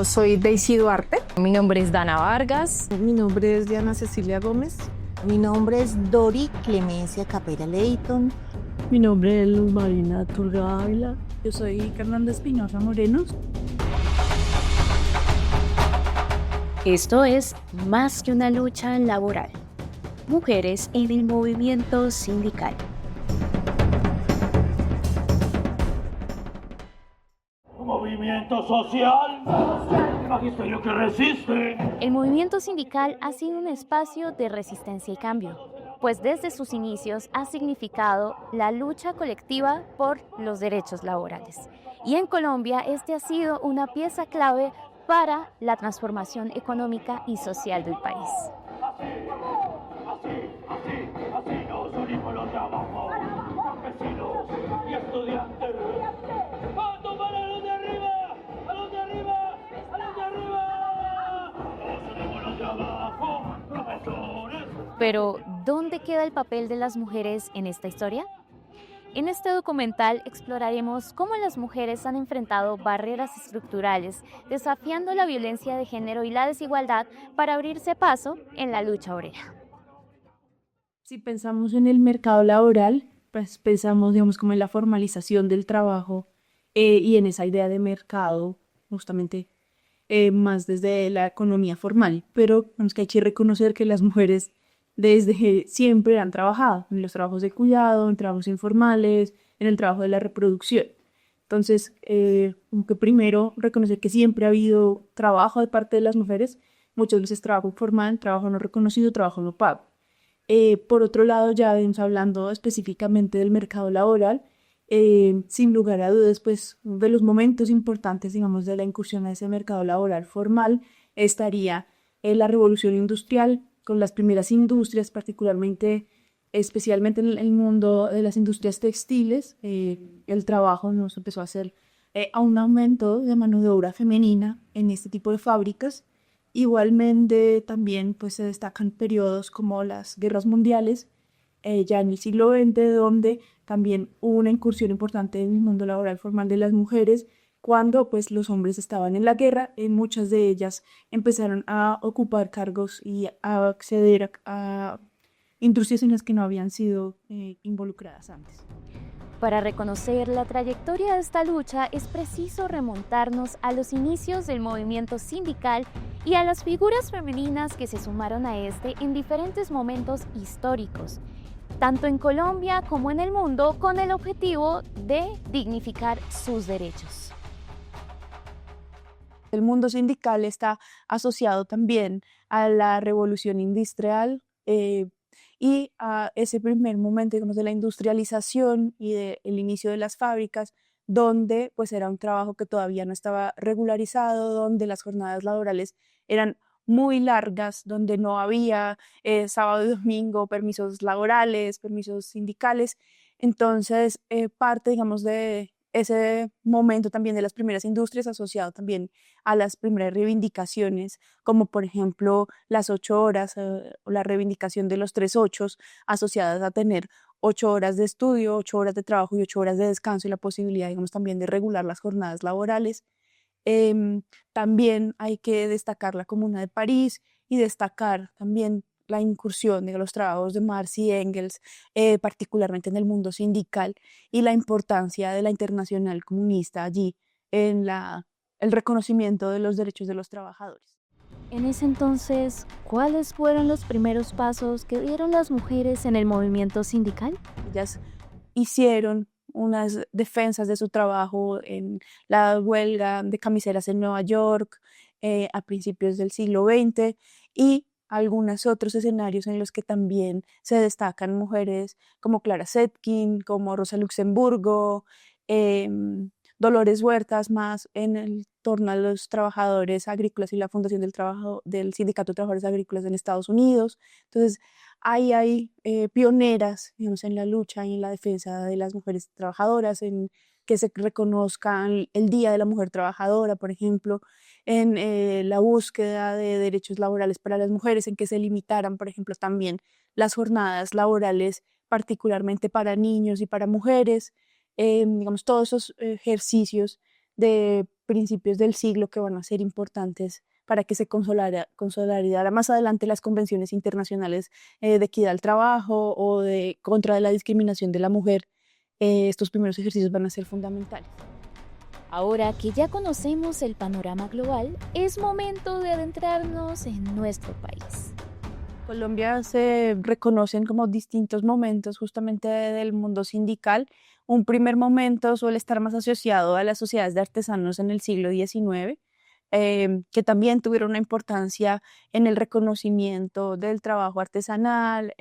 Soy Daisy Duarte. Mi nombre es Dana Vargas. Mi nombre es Diana Cecilia Gómez. Mi nombre es Dori Clemencia Capera Leighton. Mi nombre es Luz Marina Turga Ávila. Yo soy Fernanda Espinosa Morenos. Esto es Más que una lucha laboral. Mujeres en el movimiento sindical. Movimiento social, el magisterio que resiste. El movimiento sindical ha sido un espacio de resistencia y cambio, pues desde sus inicios ha significado la lucha colectiva por los derechos laborales. Y en Colombia este ha sido una pieza clave para la transformación económica y social del país. Así nos unimos los trabajos, campesinos y estudiantes. ¡Vamos para los de arriba! ¡A los de arriba! ¡A los de arriba! Nos unimos los de abajo, profesores. Pero, ¿dónde queda el papel de las mujeres en esta historia? En este documental exploraremos cómo las mujeres han enfrentado barreras estructurales, desafiando la violencia de género y la desigualdad para abrirse paso en la lucha obrera. Si pensamos en el mercado laboral, pues pensamos, digamos, como en la formalización del trabajo y en esa idea de mercado, justamente más desde la economía formal. Pero es que hay que reconocer que las mujeres desde siempre han trabajado en los trabajos de cuidado, en trabajos informales, en el trabajo de la reproducción. Entonces, como que primero reconocer que siempre ha habido trabajo de parte de las mujeres, muchas veces trabajo informal, trabajo no reconocido, trabajo no pago. Por otro lado, ya hablando específicamente del mercado laboral, sin lugar a dudas, pues de los momentos importantes, digamos, de la incursión a ese mercado laboral formal, estaría la revolución industrial, con las primeras industrias, especialmente en el mundo de las industrias textiles. El trabajo nos empezó a hacer a un aumento de mano de obra femenina en este tipo de fábricas. Igualmente también pues, se destacan periodos como las guerras mundiales, ya en el siglo XX, donde también hubo una incursión importante en el mundo laboral formal de las mujeres. Cuando pues, los hombres estaban en la guerra, muchas de ellas empezaron a ocupar cargos y a acceder a industrias en las que no habían sido involucradas antes. Para reconocer la trayectoria de esta lucha es preciso remontarnos a los inicios del movimiento sindical y a las figuras femeninas que se sumaron a este en diferentes momentos históricos, tanto en Colombia como en el mundo, con el objetivo de dignificar sus derechos. El mundo sindical está asociado también a la revolución industrial y a ese primer momento, digamos, de la industrialización y del inicio de las fábricas, donde pues era un trabajo que todavía no estaba regularizado, donde las jornadas laborales eran muy largas, donde no había sábado y domingo, permisos laborales, permisos sindicales. Entonces, parte, digamos, de ese momento también de las primeras industrias asociado también a las primeras reivindicaciones, como por ejemplo las 8 horas o la reivindicación de los 3/8 asociadas a tener 8 horas de estudio, 8 horas de trabajo y 8 horas de descanso y la posibilidad, digamos, también de regular las jornadas laborales. También hay que destacar la Comuna de París y destacar también la incursión de los trabajos de Marx y Engels, particularmente en el mundo sindical, y la importancia de la Internacional Comunista allí en el reconocimiento de los derechos de los trabajadores. En ese entonces, ¿cuáles fueron los primeros pasos que dieron las mujeres en el movimiento sindical? Ellas hicieron unas defensas de su trabajo en la huelga de camiseras en Nueva York a principios del siglo XX y algunos otros escenarios en los que también se destacan mujeres como Clara Zetkin, como Rosa Luxemburgo, Dolores Huertas, más en el torno a los trabajadores agrícolas y la fundación del trabajo del Sindicato de Trabajadores Agrícolas en Estados Unidos. Entonces, ahí hay pioneras, digamos, en la lucha y en la defensa de las mujeres trabajadoras, en que se reconozcan el Día de la Mujer Trabajadora, por ejemplo, en la búsqueda de derechos laborales para las mujeres, en que se limitaran, por ejemplo, también las jornadas laborales, particularmente para niños y para mujeres, digamos, todos esos ejercicios de principios del siglo que van a ser importantes para que se consolidara más adelante las convenciones internacionales de equidad al trabajo o de contra de la discriminación de la mujer. Estos primeros ejercicios van a ser fundamentales. Ahora que ya conocemos el panorama global, es momento de adentrarnos en nuestro país. Colombia se reconocen como distintos momentos justamente del mundo sindical. Un primer momento suele estar más asociado a las sociedades de artesanos en el siglo XIX, que también tuvieron una importancia en el reconocimiento del trabajo artesanal,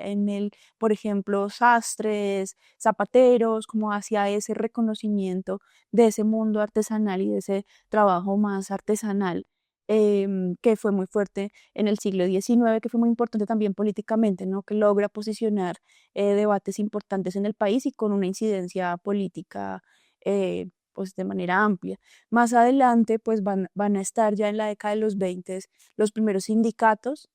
por ejemplo, sastres, zapateros, como hacia ese reconocimiento de ese mundo artesanal y de ese trabajo más artesanal, que fue muy fuerte en el siglo XIX, que fue muy importante también políticamente, ¿no? Que logra posicionar debates importantes en el país y con una incidencia política pues de manera amplia. Más adelante pues van a estar ya en la década de los 20 los primeros sindicatos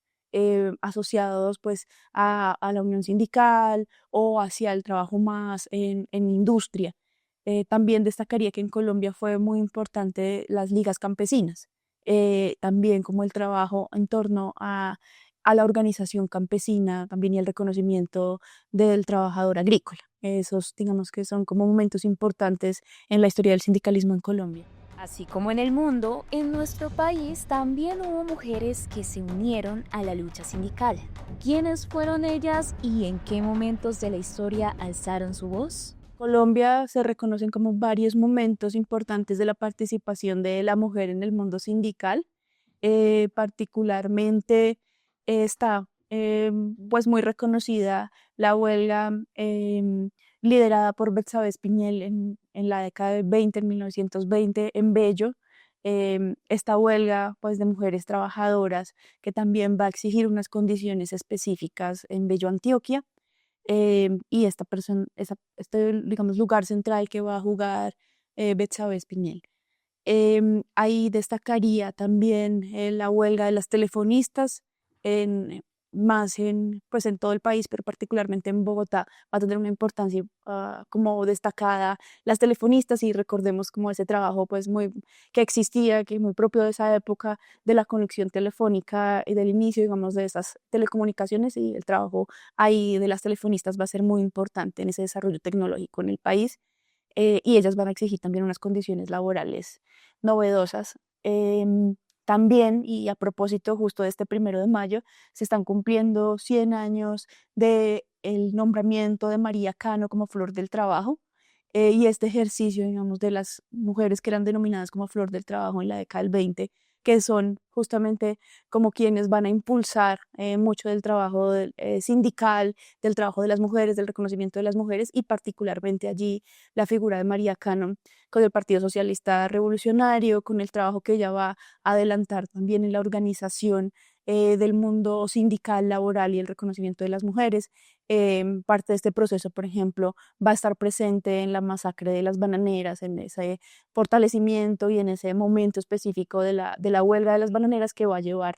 asociados pues a la unión sindical o hacia el trabajo más en industria. También destacaría que en Colombia fue muy importante las ligas campesinas, también como el trabajo en torno a la organización campesina también y el reconocimiento del trabajador agrícola. Esos, digamos que son como momentos importantes en la historia del sindicalismo en Colombia. Así como en el mundo, en nuestro país también hubo mujeres que se unieron a la lucha sindical. ¿Quiénes fueron ellas y en qué momentos de la historia alzaron su voz? Colombia se reconocen como varios momentos importantes de la participación de la mujer en el mundo sindical. Particularmente está pues muy reconocida la huelga liderada por Betsabe Espinel en la década de 20, en 1920, en Bello. Esta huelga pues, de mujeres trabajadoras que también va a exigir unas condiciones específicas en Bello, Antioquia. Y este digamos, lugar central que va a jugar Betsabe Espinel. Ahí destacaría también la huelga de las telefonistas, pues en todo el país, pero particularmente en Bogotá, va a tener una importancia como destacada las telefonistas, y recordemos como ese trabajo pues que existía, que muy propio de esa época de la conexión telefónica y del inicio, digamos, de esas telecomunicaciones, y el trabajo ahí de las telefonistas va a ser muy importante en ese desarrollo tecnológico en el país. Y ellas van a exigir también unas condiciones laborales novedosas. También, y a propósito justo de este 1 de mayo, se están cumpliendo 100 años del nombramiento de María Cano como Flor del Trabajo, y este ejercicio, digamos, de las mujeres que eran denominadas como Flor del Trabajo en la década del 20, que son justamente como quienes van a impulsar mucho del trabajo sindical, del trabajo de las mujeres, del reconocimiento de las mujeres, y particularmente allí la figura de María Cano con el Partido Socialista Revolucionario, con el trabajo que ella va a adelantar también en la organización del mundo sindical, laboral y el reconocimiento de las mujeres. Parte de este proceso, por ejemplo, va a estar presente en la masacre de las bananeras, en ese fortalecimiento y en ese momento específico de la huelga de las bananeras que va a llevar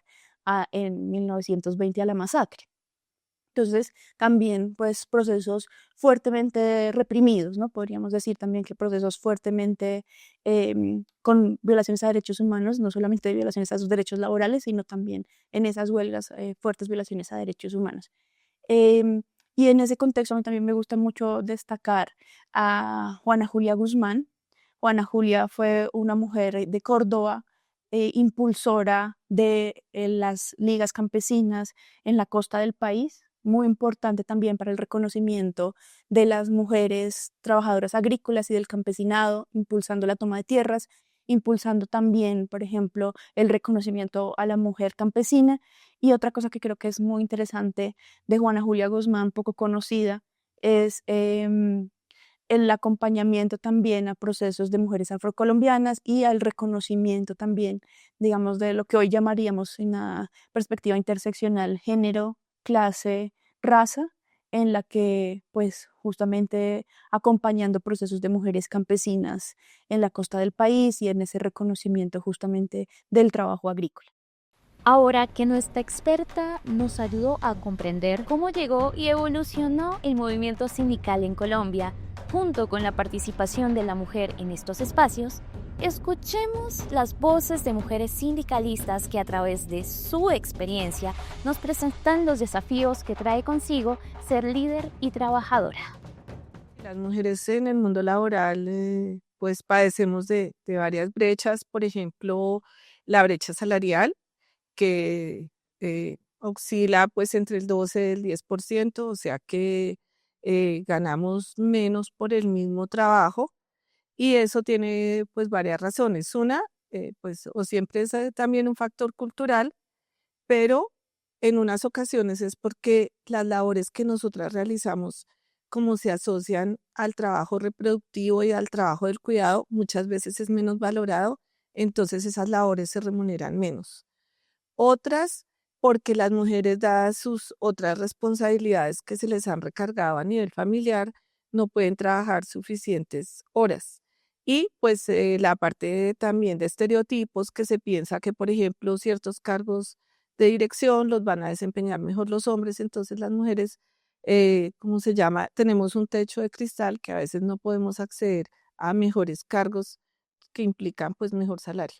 en 1920 a la masacre. Entonces, también pues procesos fuertemente reprimidos, ¿no? Podríamos decir también que procesos fuertemente con violaciones a derechos humanos, no solamente violaciones a sus derechos laborales, sino también en esas huelgas fuertes violaciones a derechos humanos. Y en ese contexto a mí también me gusta mucho destacar a Juana Julia Guzmán. Juana Julia fue una mujer de Córdoba, impulsora de las ligas campesinas en la costa del país, muy importante también para el reconocimiento de las mujeres trabajadoras agrícolas y del campesinado, impulsando la toma de tierras, impulsando también, por ejemplo, el reconocimiento a la mujer campesina. Y otra cosa que creo que es muy interesante de Juana Julia Guzmán, poco conocida, es el acompañamiento también a procesos de mujeres afrocolombianas y al reconocimiento también, digamos, de lo que hoy llamaríamos en una perspectiva interseccional género, clase, raza, en la que pues justamente acompañando procesos de mujeres campesinas en la costa del país y en ese reconocimiento justamente del trabajo agrícola. Ahora que nuestra experta nos ayudó a comprender cómo llegó y evolucionó el movimiento sindical en Colombia, junto con la participación de la mujer en estos espacios, Escuchemos las voces de mujeres sindicalistas que a través de su experiencia nos presentan los desafíos que trae consigo ser líder y trabajadora. Las mujeres en el mundo laboral pues padecemos de varias brechas, por ejemplo, la brecha salarial que oscila pues entre el 12 y el 10%, o sea que ganamos menos por el mismo trabajo y eso tiene pues varias razones. Una, pues o siempre es también un factor cultural, pero en unas ocasiones es porque las labores que nosotras realizamos, como se asocian al trabajo reproductivo y al trabajo del cuidado, muchas veces es menos valorado, entonces esas labores se remuneran menos. Otras, porque las mujeres, dadas sus otras responsabilidades que se les han recargado a nivel familiar, no pueden trabajar suficientes horas. Y pues la parte también de estereotipos que se piensa que, por ejemplo, ciertos cargos de dirección los van a desempeñar mejor los hombres, entonces las mujeres, ¿cómo se llama? Tenemos un techo de cristal que a veces no podemos acceder a mejores cargos que implican pues mejor salario.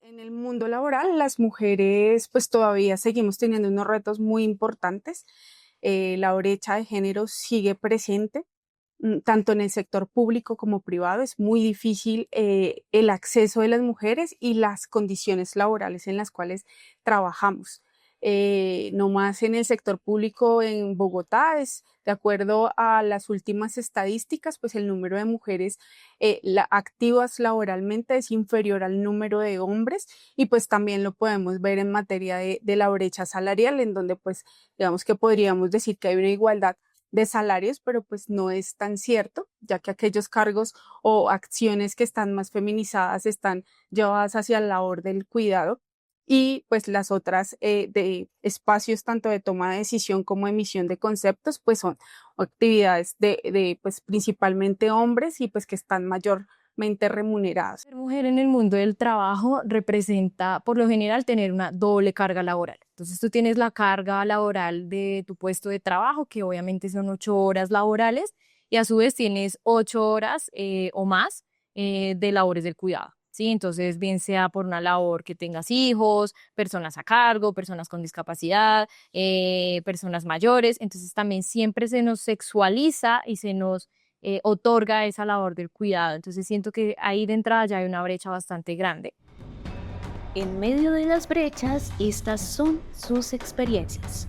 En el mundo laboral, las mujeres pues todavía seguimos teniendo unos retos muy importantes. La brecha de género sigue presente, tanto en el sector público como privado. Es muy difícil el acceso de las mujeres y las condiciones laborales en las cuales trabajamos. No más en el sector público en Bogotá, de acuerdo a las últimas estadísticas, pues el número de mujeres activas laboralmente es inferior al número de hombres y pues también lo podemos ver en materia de la brecha salarial, en donde pues digamos que podríamos decir que hay una igualdad de salarios, pero pues no es tan cierto, ya que aquellos cargos o acciones que están más feminizadas están llevadas hacia la labor del cuidado y pues las otras de espacios tanto de toma de decisión como emisión de conceptos pues son actividades de pues principalmente hombres y pues que están mayormente remuneradas. Ser mujer en el mundo del trabajo representa, por lo general, tener una doble carga laboral. Entonces tú tienes la carga laboral de tu puesto de trabajo, que obviamente son 8 horas laborales, y a su vez tienes 8 horas o más de labores del cuidado. ¿Sí? Entonces, bien sea por una labor que tengas hijos, personas a cargo, personas con discapacidad, personas mayores, entonces también siempre se nos sexualiza y se nos otorga esa labor del cuidado. Entonces siento que ahí de entrada ya hay una brecha bastante grande. En medio de las brechas, estas son sus experiencias.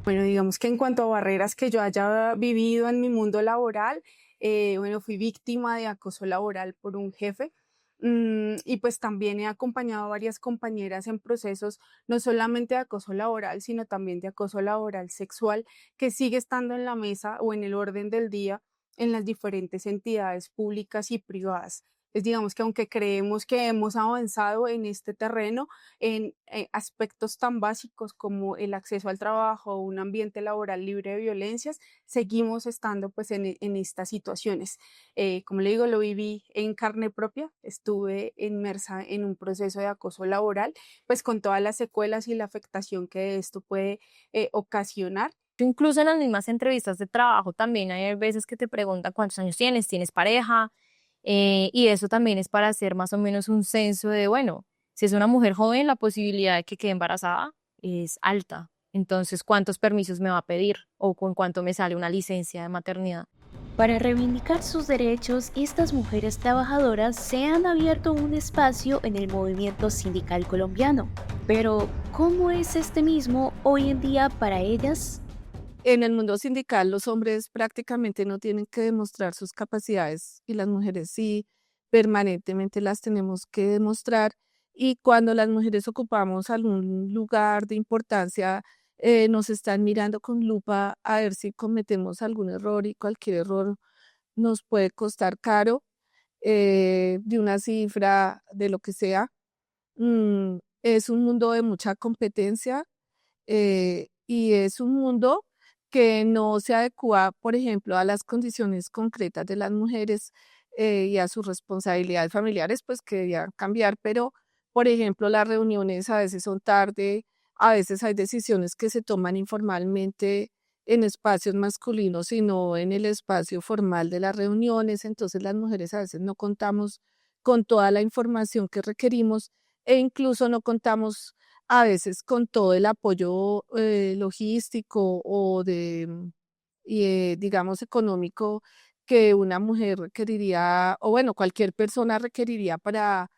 Bueno, digamos que en cuanto a barreras que yo haya vivido en mi mundo laboral, bueno, fui víctima de acoso laboral por un jefe y pues también he acompañado a varias compañeras en procesos no solamente de acoso laboral, sino también de acoso laboral sexual que sigue estando en la mesa o en el orden del día en las diferentes entidades públicas y privadas. Es digamos que aunque creemos que hemos avanzado en este terreno, en aspectos tan básicos como el acceso al trabajo o un ambiente laboral libre de violencias, seguimos estando pues en estas situaciones. Como le digo, lo viví en carne propia, estuve inmersa en un proceso de acoso laboral, pues con todas las secuelas y la afectación que esto puede ocasionar. Incluso en las mismas entrevistas de trabajo también hay veces que te preguntan cuántos años tienes pareja, y eso también es para hacer más o menos un censo de, bueno, si es una mujer joven, la posibilidad de que quede embarazada es alta. Entonces, ¿cuántos permisos me va a pedir? ¿O con cuánto me sale una licencia de maternidad? Para reivindicar sus derechos, estas mujeres trabajadoras se han abierto un espacio en el movimiento sindical colombiano. Pero, ¿cómo es este mismo hoy en día para ellas? En el mundo sindical, los hombres prácticamente no tienen que demostrar sus capacidades y las mujeres sí, permanentemente las tenemos que demostrar. Y cuando las mujeres ocupamos algún lugar de importancia, nos están mirando con lupa a ver si cometemos algún error y cualquier error nos puede costar caro, de una cifra, de lo que sea. Es un mundo de mucha competencia y es un mundo que no se adecua, por ejemplo, a las condiciones concretas de las mujeres y a sus responsabilidades familiares, pues que debían cambiar, pero, por ejemplo, las reuniones a veces son tarde, a veces hay decisiones que se toman informalmente en espacios masculinos y no en el espacio formal de las reuniones, entonces las mujeres a veces no contamos con toda la información que requerimos e incluso no contamos a veces con todo el apoyo logístico o digamos, económico que una mujer requeriría, o bueno, cualquier persona requeriría para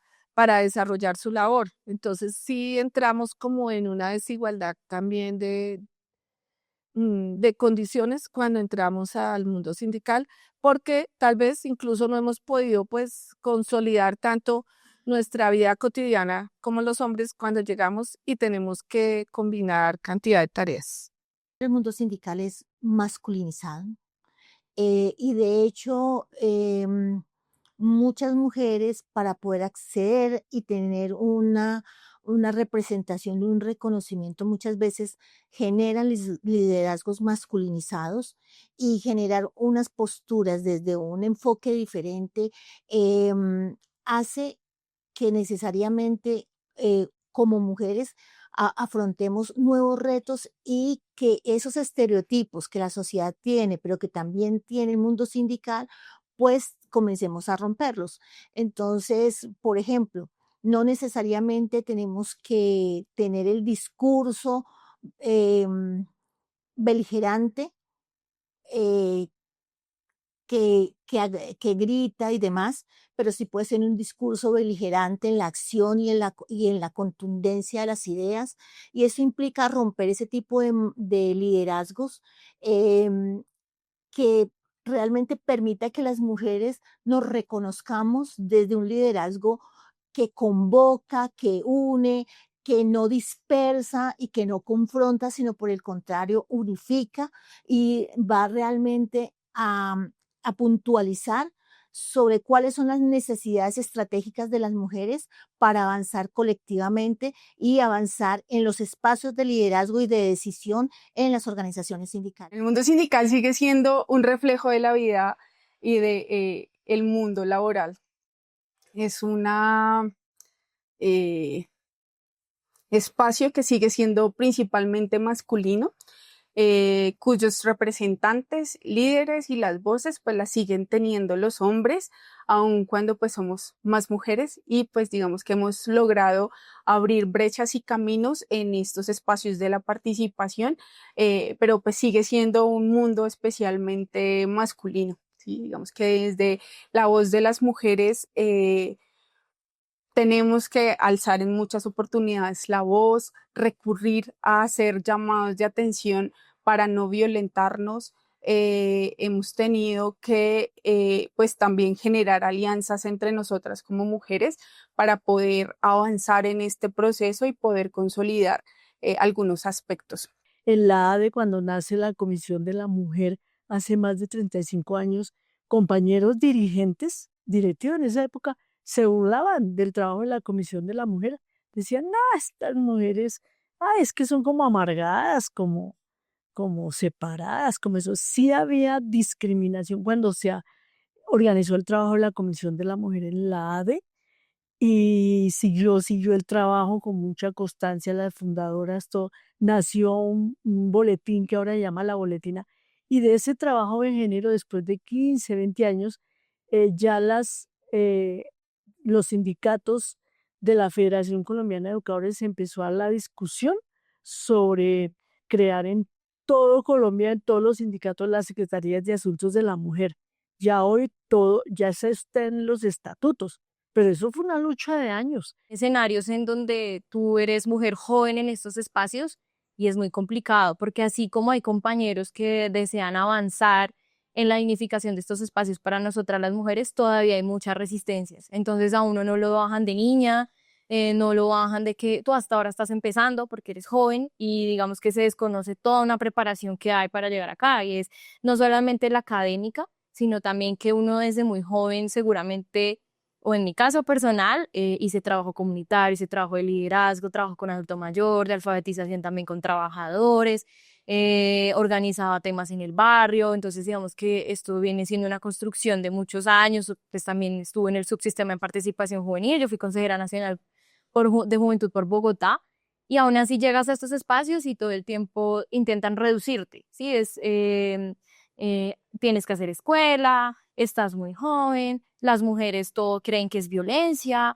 desarrollar su labor. Entonces, sí entramos como en una desigualdad también de condiciones cuando entramos al mundo sindical, porque tal vez incluso no hemos podido pues consolidar tanto nuestra vida cotidiana como los hombres cuando llegamos y tenemos que combinar cantidad de tareas. El mundo sindical es masculinizado. Y de hecho, muchas mujeres para poder acceder y tener una representación y un reconocimiento muchas veces generan liderazgos masculinizados y generar unas posturas desde un enfoque diferente hace que necesariamente como mujeres afrontemos nuevos retos y que esos estereotipos que la sociedad tiene, pero que también tiene el mundo sindical, pues comencemos a romperlos. Entonces, por ejemplo, no necesariamente tenemos que tener el discurso em, beligerante eh, que grita y demás, pero sí puede ser un discurso beligerante en la acción y en la contundencia de las ideas, y eso implica romper ese tipo de liderazgos em, que realmente permita que las mujeres nos reconozcamos desde un liderazgo que convoca, que une, que no dispersa y que no confronta, sino por el contrario, unifica y va realmente a puntualizar sobre cuáles son las necesidades estratégicas de las mujeres para avanzar colectivamente y avanzar en los espacios de liderazgo y de decisión en las organizaciones sindicales. El mundo sindical sigue siendo un reflejo de la vida y de el mundo laboral. Es una espacio que sigue siendo principalmente masculino, cuyos representantes, líderes y las voces pues las siguen teniendo los hombres, aun cuando pues somos más mujeres y pues digamos que hemos logrado abrir brechas y caminos en estos espacios de la participación, pero pues sigue siendo un mundo especialmente masculino, ¿sí? Digamos que desde la voz de las mujeres tenemos que alzar en muchas oportunidades la voz, recurrir a hacer llamados de atención para no violentarnos. Hemos tenido que pues también generar alianzas entre nosotras como mujeres para poder avanzar en este proceso y poder consolidar algunos aspectos. En la ADE, cuando nace la Comisión de la Mujer, hace más de 35 años, compañeros dirigentes, directivos en esa época, se burlaban del trabajo de la Comisión de la Mujer. Decían, no, estas mujeres, es que son como amargadas, como separadas, como eso. Sí había discriminación cuando se organizó el trabajo de la Comisión de la Mujer en la ADE y siguió el trabajo con mucha constancia. Las fundadoras, todo, nació un boletín que ahora se llama La Boletina, y de ese trabajo de género, después de 15, 20 años, ya los sindicatos de la Federación Colombiana de Educadores empezó a la discusión sobre crear en todo Colombia, en todos los sindicatos, las secretarías de asuntos de la mujer. Ya hoy todo, ya se está en los estatutos, pero eso fue una lucha de años. Escenarios en donde tú eres mujer joven en estos espacios y es muy complicado, porque así como hay compañeros que desean avanzar en la dignificación de estos espacios para nosotras las mujeres, todavía hay muchas resistencias. Entonces a uno no lo bajan de niña, no lo bajan de que tú hasta ahora estás empezando porque eres joven y digamos que se desconoce toda una preparación que hay para llegar acá, y es no solamente la académica, sino también que uno desde muy joven seguramente, o en mi caso personal, hice trabajo comunitario, hice trabajo de liderazgo, trabajo con adulto mayor, de alfabetización también con trabajadores, organizaba temas en el barrio. Entonces digamos que esto viene siendo una construcción de muchos años. Pues también estuve en el subsistema de participación juvenil, yo fui consejera nacional de juventud por Bogotá, y aún así llegas a estos espacios y todo el tiempo intentan reducirte, ¿sí? Tienes que hacer escuela, estás muy joven, las mujeres todo creen que es violencia,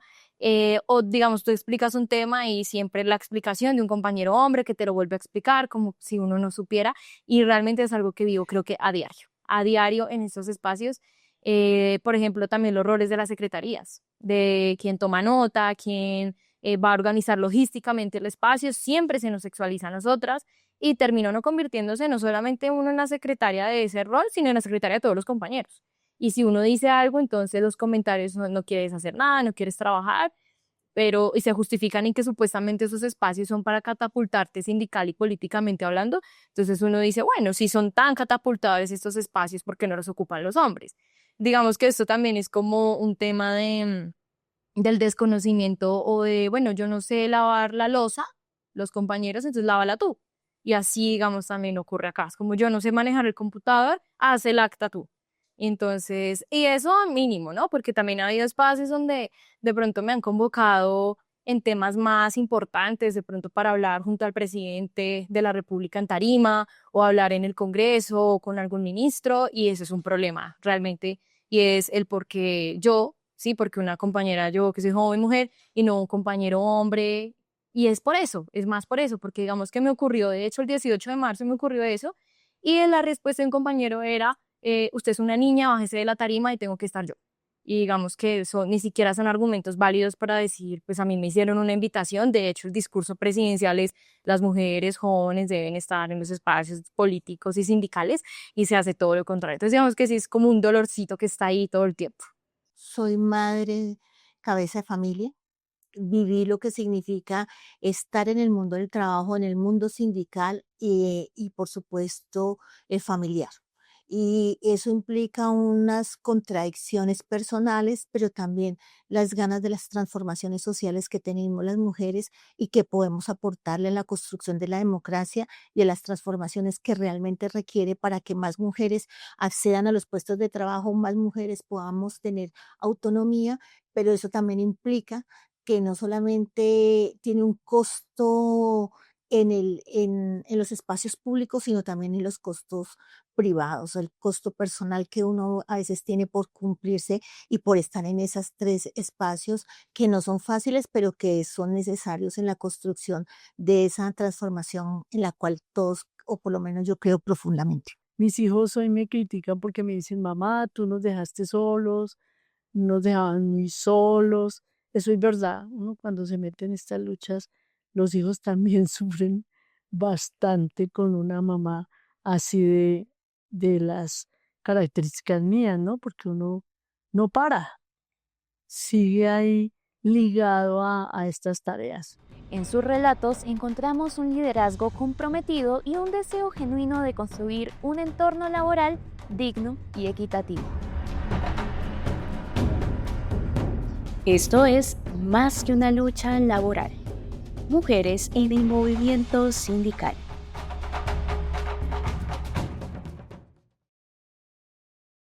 o digamos tú explicas un tema y siempre la explicación de un compañero hombre que te lo vuelve a explicar como si uno no supiera, y realmente es algo que vivo creo que a diario en estos espacios. Por ejemplo, también los roles de las secretarías, de quién toma nota, quién va a organizar logísticamente el espacio, siempre se nos sexualiza a nosotras y terminó no convirtiéndose no solamente uno en la secretaria de ese rol, sino en la secretaria de todos los compañeros. Y si uno dice algo, entonces los comentarios no quieres hacer nada, no quieres trabajar, y se justifican en que supuestamente esos espacios son para catapultarte sindical y políticamente hablando. Entonces uno dice, bueno, si son tan catapultadores estos espacios, ¿por qué no los ocupan los hombres? Digamos que esto también es como un tema del desconocimiento o de, bueno, yo no sé lavar la loza, los compañeros, entonces lávala tú. Y así, digamos, también ocurre acá. Es como yo no sé manejar el computador, haz el acta tú. Entonces, y eso a mínimo, ¿no? Porque también ha habido espacios donde de pronto me han convocado en temas más importantes, de pronto para hablar junto al presidente de la República en tarima, o hablar en el Congreso o con algún ministro, y eso es un problema realmente, y es el porque yo, sí, porque una compañera, yo que soy joven mujer, y no un compañero hombre, y es por eso, es más por eso, porque digamos que me ocurrió, de hecho el 18 de marzo me ocurrió eso, y la respuesta de un compañero era, usted es una niña, bájese de la tarima y tengo que estar yo. Y digamos que eso ni siquiera son argumentos válidos para decir, pues a mí me hicieron una invitación, de hecho el discurso presidencial es las mujeres jóvenes deben estar en los espacios políticos y sindicales, y se hace todo lo contrario. Entonces digamos que sí es como un dolorcito que está ahí todo el tiempo. Soy madre, cabeza de familia. Viví lo que significa estar en el mundo del trabajo, en el mundo sindical y por supuesto, familiar. Y eso implica unas contradicciones personales, pero también las ganas de las transformaciones sociales que tenemos las mujeres y que podemos aportarle a la construcción de la democracia y a las transformaciones que realmente requiere para que más mujeres accedan a los puestos de trabajo, más mujeres podamos tener autonomía, pero eso también implica que no solamente tiene un costo en los espacios públicos, sino también en los costos privados, el costo personal que uno a veces tiene por cumplirse y por estar en esos 3 espacios que no son fáciles, pero que son necesarios en la construcción de esa transformación en la cual todos, o por lo menos yo creo profundamente. Mis hijos hoy me critican porque me dicen, mamá, tú nos dejaste solos, nos dejaban muy solos. Eso es verdad. Uno cuando se mete en estas luchas, los hijos también sufren bastante con una mamá así de las características mías, ¿no? Porque uno no para, sigue ahí ligado a estas tareas. En sus relatos encontramos un liderazgo comprometido y un deseo genuino de construir un entorno laboral digno y equitativo. Esto es Más que una lucha laboral. Mujeres en el movimiento sindical.